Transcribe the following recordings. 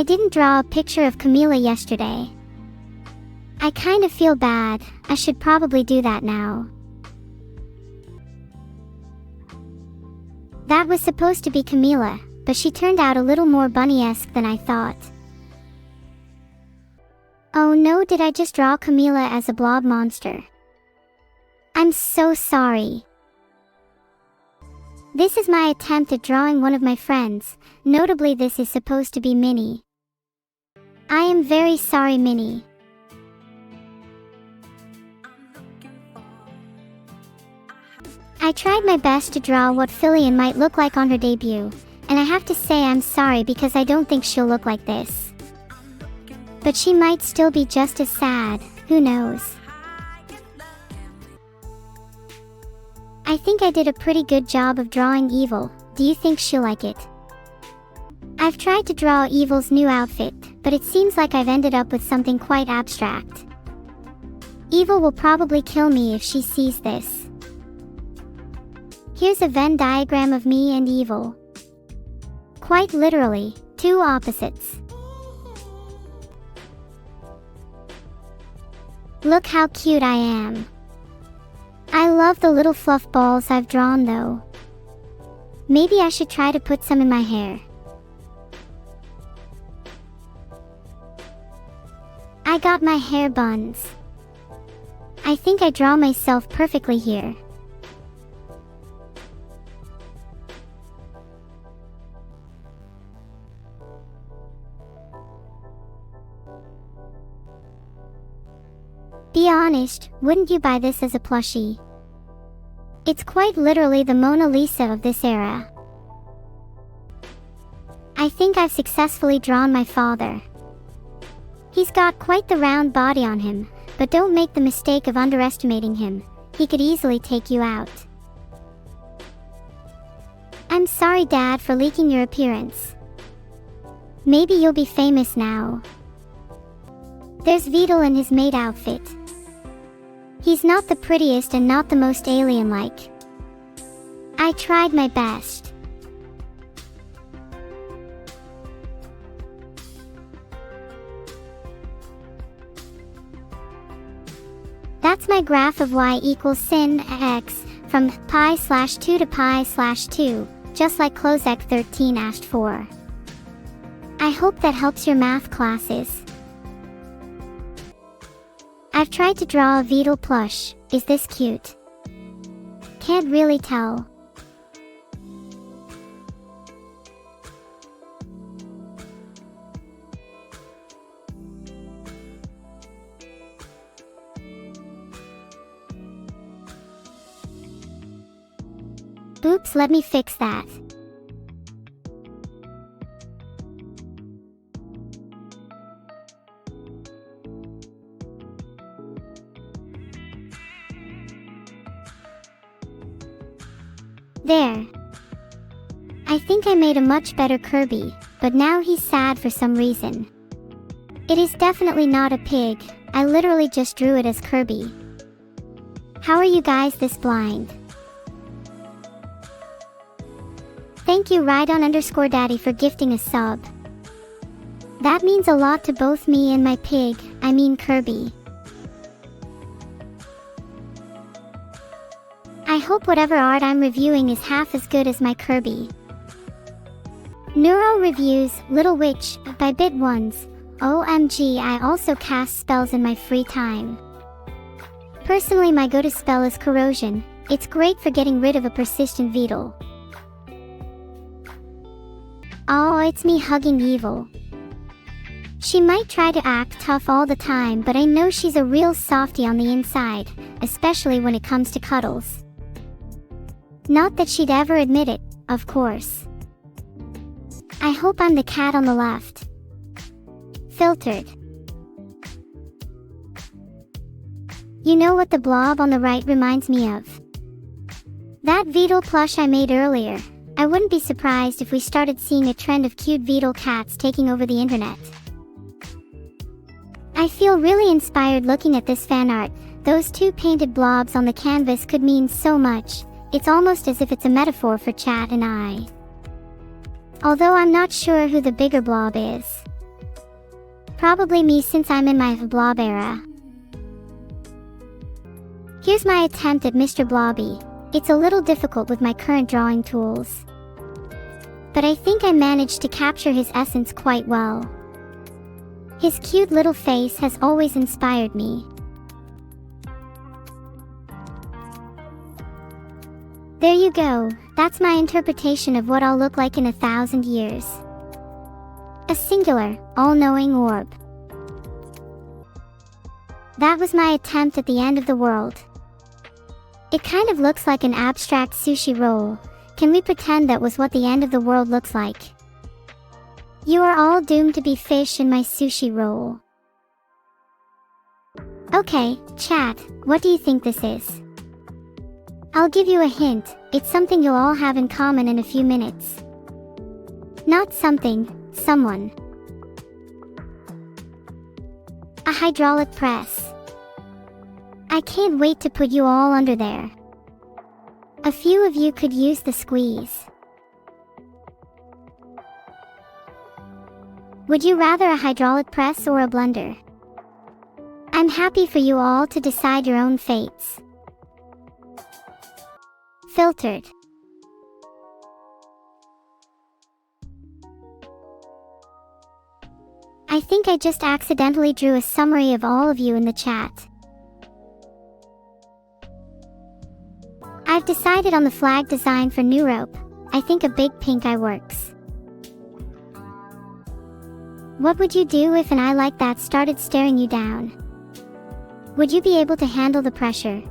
I didn't draw a picture of Camila yesterday. I kind of feel bad. I should probably do that now. That was supposed to be Camila, but she turned out a little more bunny-esque than I thought. Oh no, did I just draw Camila as a blob monster? I'm so sorry. This is my attempt at drawing one of my friends, notably this is supposed to be Minnie. I am very sorry, Minnie. I tried my best to draw what Fillion might look like on her debut, and I have to say I'm sorry because I don't think she'll look like this. But she might still be just as sad, who knows. I think I did a pretty good job of drawing Evil. Do you think she'll like it? I've tried to draw Evil's new outfit, but it seems like I've ended up with something quite abstract. Evil will probably kill me if she sees this. Here's a Venn diagram of me and Evil. Quite literally, two opposites. Look how cute I am. I love the little fluff balls I've drawn though. Maybe I should try to put some in my hair. I got my hair buns. I think I draw myself perfectly here. Be honest, wouldn't you buy this as a plushie? It's quite literally the Mona Lisa of this era. I think I've successfully drawn my father. He's got quite the round body on him, but don't make the mistake of underestimating him. He could easily take you out. I'm sorry, Dad, for leaking your appearance. Maybe you'll be famous now. There's Beetle in his maid outfit. He's not the prettiest and not the most alien-like. I tried my best. That's my graph of y equals sin x from pi/2 to pi/2, just like Closec 13 asked for. I hope that helps your math classes. I've tried to draw a Beetle plush. Is this cute? Can't really tell. Oops, let me fix that. There. I think I made a much better Kirby, but now he's sad for some reason. It is definitely not a pig, I literally just drew it as Kirby. How are you guys this blind? Thank you Rhydon_Daddy for gifting a sub. That means a lot to both me and my pig, I mean Kirby. I hope whatever art I'm reviewing is half as good as my Kirby. Neuro reviews Little Witch by Bit1s. OMG, I also cast spells in my free time. Personally, my go-to spell is Corrosion. It's great for getting rid of a persistent Beetle. Oh, it's me hugging Evil. She might try to act tough all the time, but I know she's a real softie on the inside, especially when it comes to cuddles. Not that she'd ever admit it, of course. I hope I'm the cat on the left. Filtered. You know what the blob on the right reminds me of? That Beetle plush I made earlier. I wouldn't be surprised if we started seeing a trend of cute Beetle cats taking over the internet. I feel really inspired looking at this fan art. Those two painted blobs on the canvas could mean so much. It's almost as if it's a metaphor for Chat and I. Although I'm not sure who the bigger blob is. Probably me since I'm in my blob era. Here's my attempt at Mr. Blobby. It's a little difficult with my current drawing tools, but I think I managed to capture his essence quite well. His cute little face has always inspired me. There you go, that's my interpretation of what I'll look like in 1,000 years. A singular, all-knowing orb. That was my attempt at the end of the world. It kind of looks like an abstract sushi roll. Can we pretend that was what the end of the world looks like? You are all doomed to be fish in my sushi roll. Okay, chat, what do you think this is? I'll give you a hint, it's something you'll all have in common in a few minutes. Not something, someone. A hydraulic press. I can't wait to put you all under there. A few of you could use the squeeze. Would you rather a hydraulic press or a blender? I'm happy for you all to decide your own fates. Filtered. I think I just accidentally drew a summary of all of you in the chat. I've decided on the flag design for New Rope. I think a big pink eye works. What would you do if an eye like that started staring you down? Would you be able to handle the pressure?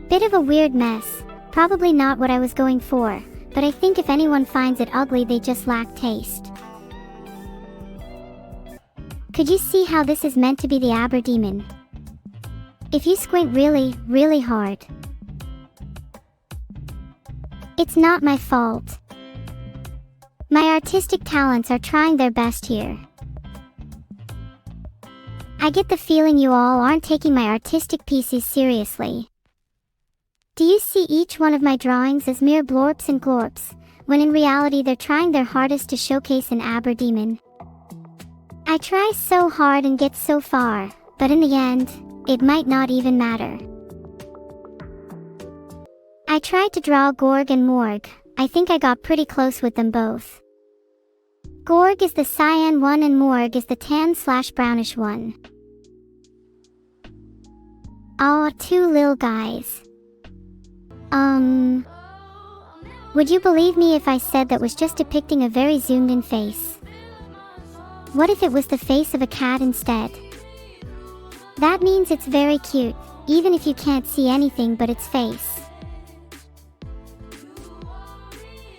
Bit of a weird mess, probably not what I was going for, but I think if anyone finds it ugly they just lack taste. Could you see how this is meant to be the Aber demon? If you squint really, really hard. It's not my fault. My artistic talents are trying their best here. I get the feeling you all aren't taking my artistic pieces seriously. Do you see each one of my drawings as mere blorps and glorps, when in reality they're trying their hardest to showcase an Aber demon? I try so hard and get so far, but in the end, it might not even matter. I tried to draw Gorg and Morg. I think I got pretty close with them both. Gorg is the cyan one and Morg is the tan/brownish one. Aw, two lil guys. Would you believe me if I said that was just depicting a very zoomed in face? What if it was the face of a cat instead? That means it's very cute, even if you can't see anything but its face.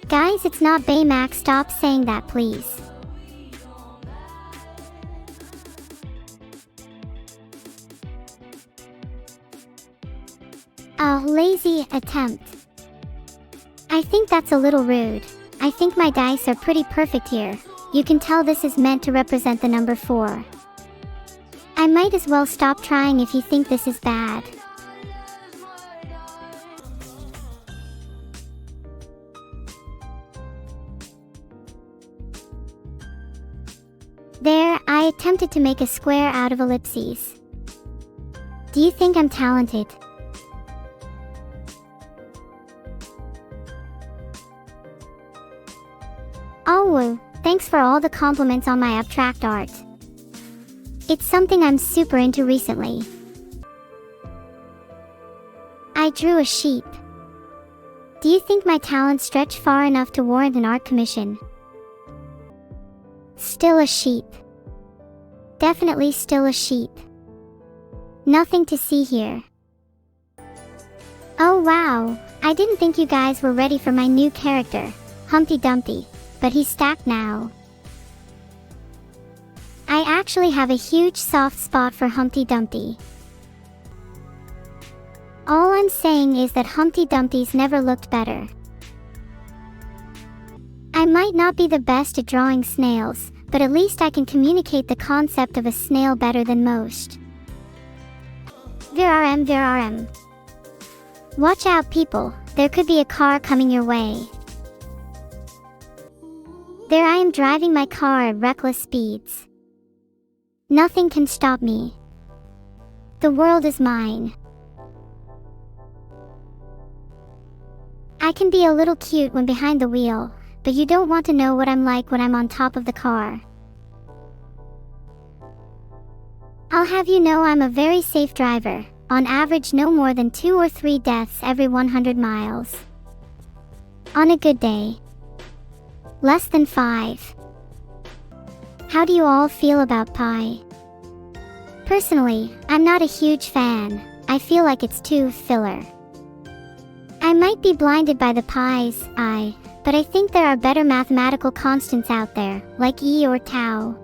Guys, it's not Baymax, stop saying that please. Oh, lazy attempt. I think that's a little rude. I think my dice are pretty perfect here. You can tell this is meant to represent the number 4. I might as well stop trying if you think this is bad. There, I attempted to make a square out of ellipses. Do you think I'm talented? Oh, thanks for all the compliments on my abstract art. It's something I'm super into recently. I drew a sheep. Do you think my talents stretch far enough to warrant an art commission? Still a sheep. Definitely still a sheep. Nothing to see here. Oh wow, I didn't think you guys were ready for my new character, Humpty Dumpty, but he's stacked now. I actually have a huge soft spot for Humpty Dumpty. All I'm saying is that Humpty Dumpty's never looked better. I might not be the best at drawing snails, but at least I can communicate the concept of a snail better than most. VRM VRM. Watch out people, there could be a car coming your way. There I am driving my car at reckless speeds. Nothing can stop me. The world is mine. I can be a little cute when behind the wheel, but you don't want to know what I'm like when I'm on top of the car. I'll have you know I'm a very safe driver, on average no more than 2 or 3 deaths every 100 miles. On a good day, less than 5. How do you all feel about pie? Personally, I'm not a huge fan. I feel like it's too filler. I might be blinded by the pie's eye, but I think there are better mathematical constants out there, like E or tau.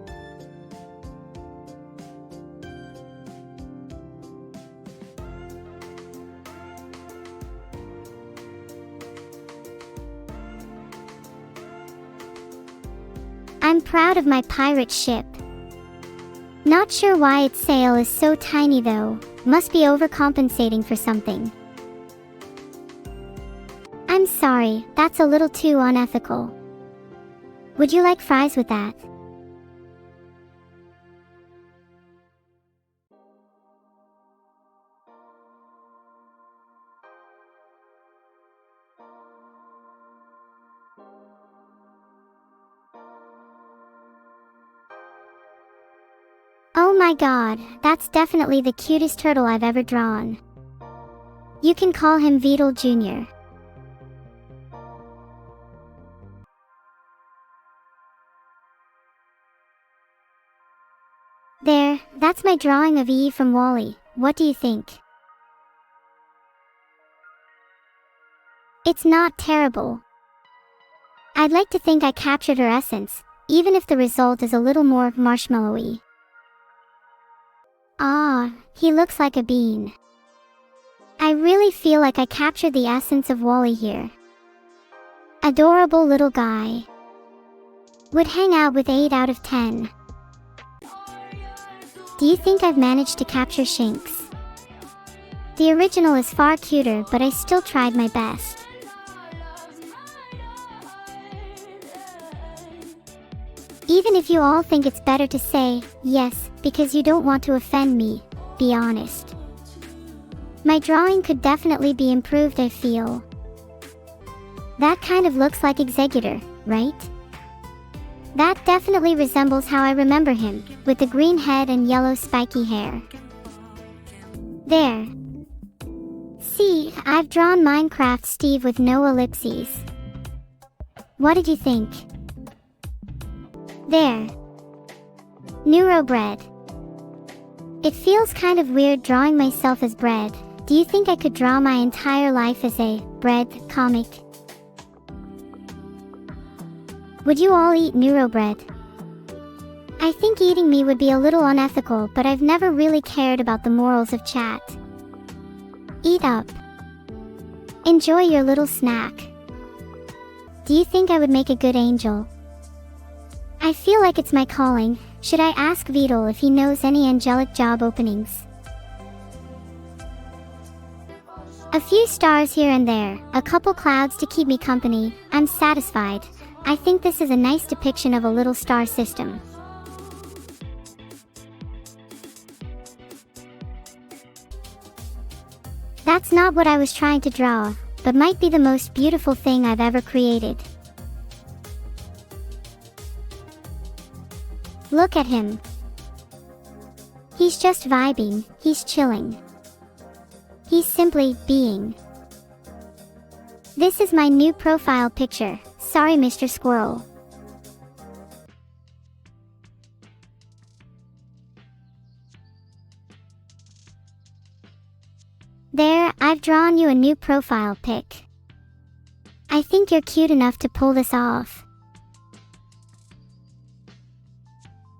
I'm proud of my pirate ship. Not sure why its sail is so tiny though, must be overcompensating for something. I'm sorry, that's a little too unethical. Would you like fries with that? Oh my god, that's definitely the cutest turtle I've ever drawn. You can call him Beetle Jr. There, that's my drawing of E from Wall-E. What do you think? It's not terrible. I'd like to think I captured her essence, even if the result is a little more marshmallowy. Ah, he looks like a bean. I really feel like I captured the essence of Wall-E here. Adorable little guy. Would hang out with 8 out of 10. Do you think I've managed to capture Shinx? The original is far cuter, but I still tried my best. Even if you all think it's better to say yes, because you don't want to offend me, be honest. My drawing could definitely be improved, I feel. That kind of looks like Executor, right? That definitely resembles how I remember him, with the green head and yellow spiky hair. There. See, I've drawn Minecraft Steve with no ellipses. What did you think? There. Neuro-bread. It feels kind of weird drawing myself as bread. Do you think I could draw my entire life as a bread comic? Would you all eat Neuro-bread? I think eating me would be a little unethical, but I've never really cared about the morals of chat. Eat up. Enjoy your little snack. Do you think I would make a good angel? I feel like it's my calling. Should I ask Beetle if he knows any angelic job openings? A few stars here and there, a couple clouds to keep me company. I'm satisfied. I think this is a nice depiction of a little star system. That's not what I was trying to draw, but might be the most beautiful thing I've ever created. Look at him. He's just vibing, he's chilling. He's simply being. This is my new profile picture. Sorry, Mr. Squirrel. There, I've drawn you a new profile pic. I think you're cute enough to pull this off.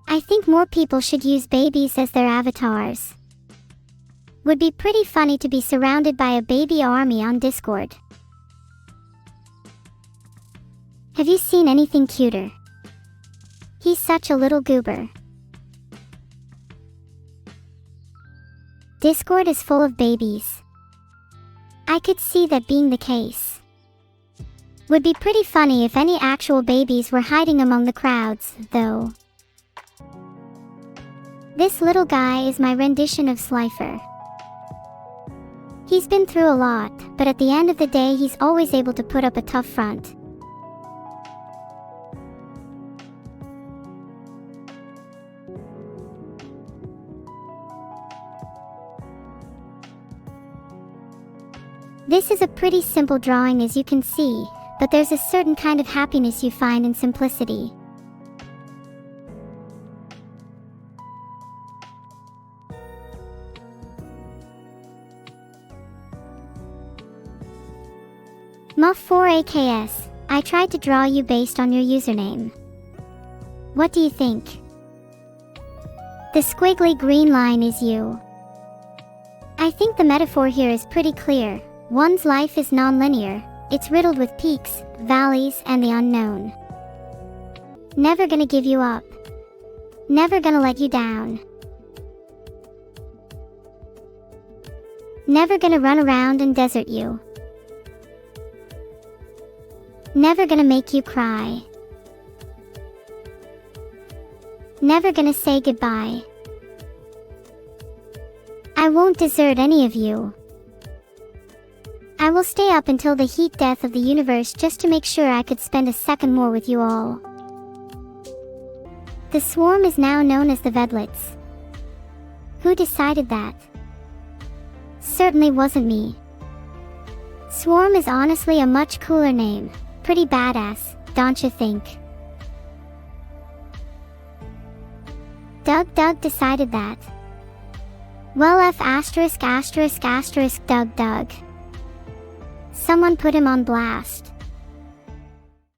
I think more people should use babies as their avatars. Would be pretty funny to be surrounded by a baby army on Discord. Have you seen anything cuter? He's such a little goober. Discord is full of babies. I could see that being the case. Would be pretty funny if any actual babies were hiding among the crowds, though. This little guy is my rendition of Slifer. He's been through a lot, but at the end of the day he's always able to put up a tough front. This is a pretty simple drawing as you can see, but there's a certain kind of happiness you find in simplicity. Muff4AKS, I tried to draw you based on your username. What do you think? The squiggly green line is you. I think the metaphor here is pretty clear. One's life is non-linear. It's riddled with peaks, valleys, and the unknown. Never gonna give you up. Never gonna let you down. Never gonna run around and desert you. Never gonna make you cry. Never gonna say goodbye. I won't desert any of you. I will stay up until the heat death of the universe just to make sure I could spend a second more with you all. The swarm is now known as the Vedlets. Who decided that? Certainly wasn't me. Swarm is honestly a much cooler name. Pretty badass, don't you think? Doug decided that. Well, F*** Doug. Someone put him on blast.